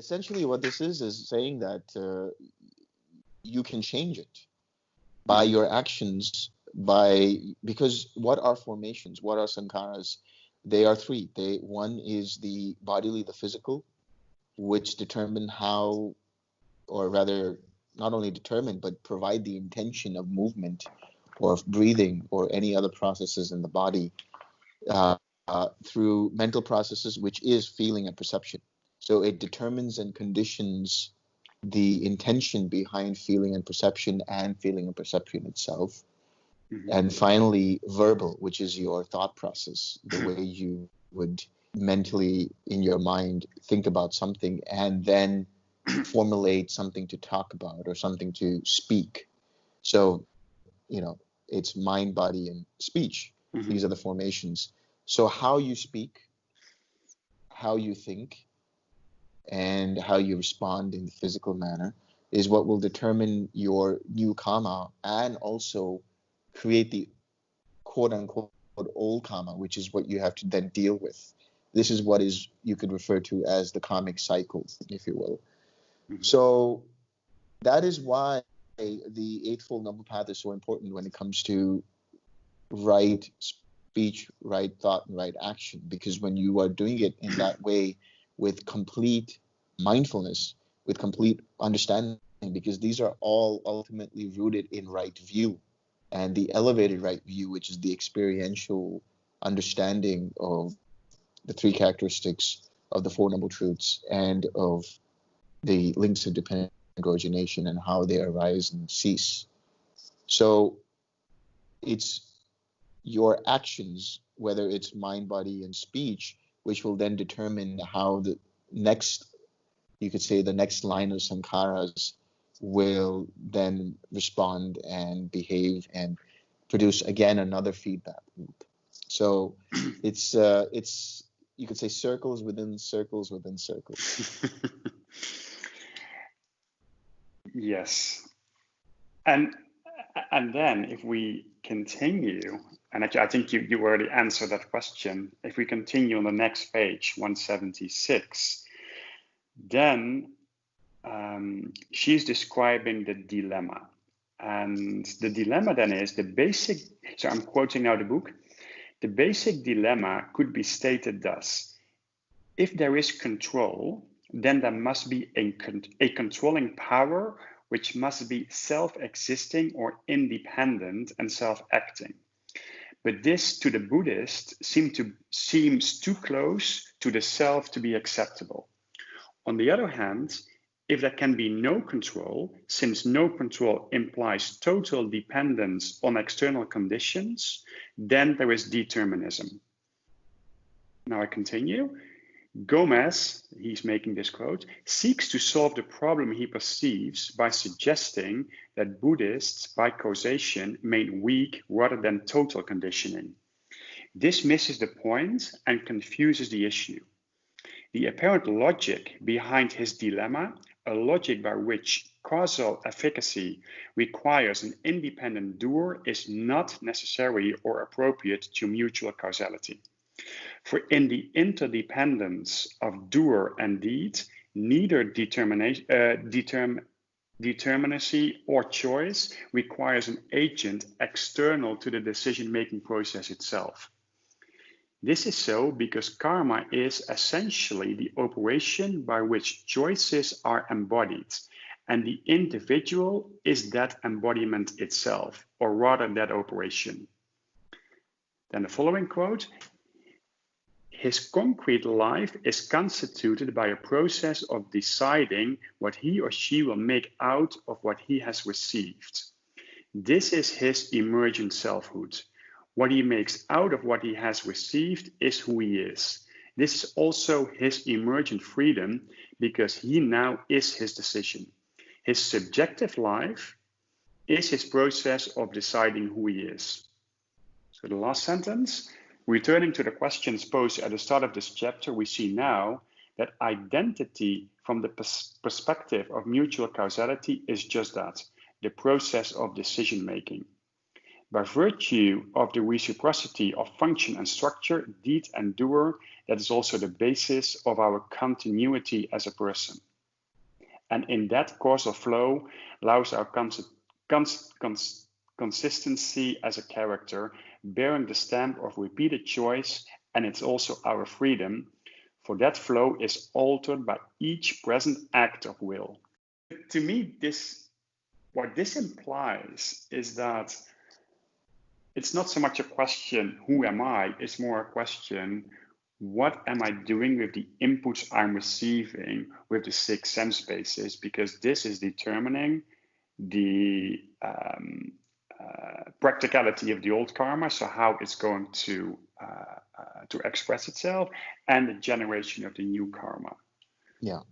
essentially what this is saying that you can change it by your actions, because what are formations? What are sankharas? They are three. One is the bodily, the physical, which determine how, or rather, not only determine, but provide the intention of movement or of breathing or any other processes in the body through mental processes, which is feeling and perception. So it determines and conditions the intention behind feeling and perception itself. Mm-hmm. And finally, verbal, which is your thought process, the way you would mentally in your mind think about something and then formulate something to talk about or something to speak. So, it's mind, body, and speech. Mm-hmm. These are the formations. So how you speak, how you think, and how you respond in the physical manner is what will determine your new karma and also create the quote-unquote old karma, which is what you have to then deal with. This is what you could refer to as the karmic cycle, if you will. Mm-hmm. So that is why the Eightfold Noble Path is so important when it comes to right speech, right thought, and right action. Because when you are doing it in that way with complete mindfulness, with complete understanding, because these are all ultimately rooted in right view. And the elevated right view, which is the experiential understanding of the three characteristics of the Four Noble Truths and of the links of dependent origination and how they arise and cease. So it's your actions, whether it's mind, body, and speech, which will then determine how the next line of sankharas will then respond and behave and produce again another feedback loop. So it's you could say circles within circles within circles. Yes. And then if we continue, and I think you already answered that question, if we continue on the next page, 176, then she's describing the dilemma. And the dilemma then is so I'm quoting now the book, the basic dilemma could be stated thus: if there is control, then there must be a controlling power which must be self-existing or independent and self-acting. But this, to the Buddhist, seems too close to the self to be acceptable. On the other hand, if there can be no control, since no control implies total dependence on external conditions, then there is determinism. Now I continue. Gomez, he's making this quote, seeks to solve the problem he perceives by suggesting that Buddhists, by causation, mean weak rather than total conditioning. This misses the point and confuses the issue. The apparent logic behind his dilemma, a logic by which causal efficacy requires an independent doer, is not necessary or appropriate to mutual causality. For in the interdependence of doer and deed, neither determinacy or choice requires an agent external to the decision-making process itself. This is so because karma is essentially the operation by which choices are embodied, and the individual is that embodiment itself, or rather that operation. Then the following quote: his concrete life is constituted by a process of deciding what he or she will make out of what he has received. This is his emergent selfhood. What he makes out of what he has received is who he is. This is also his emergent freedom, because he now is his decision. His subjective life is his process of deciding who he is. So the last sentence, returning to the questions posed at the start of this chapter, we see now that identity from the perspective of mutual causality is just that, the process of decision-making. By virtue of the reciprocity of function and structure, deed and doer, that is also the basis of our continuity as a person. And in that causal flow allows our consistency as a character, bearing the stamp of repeated choice, and it's also our freedom, for that flow is altered by each present act of will. To me, what this implies is that it's not so much a question, who am I? It's more a question, what am I doing with the inputs I'm receiving with the 6 sense bases? Because this is determining the practicality of the old karma, so how it's going to express itself, and the generation of the new karma. Yeah.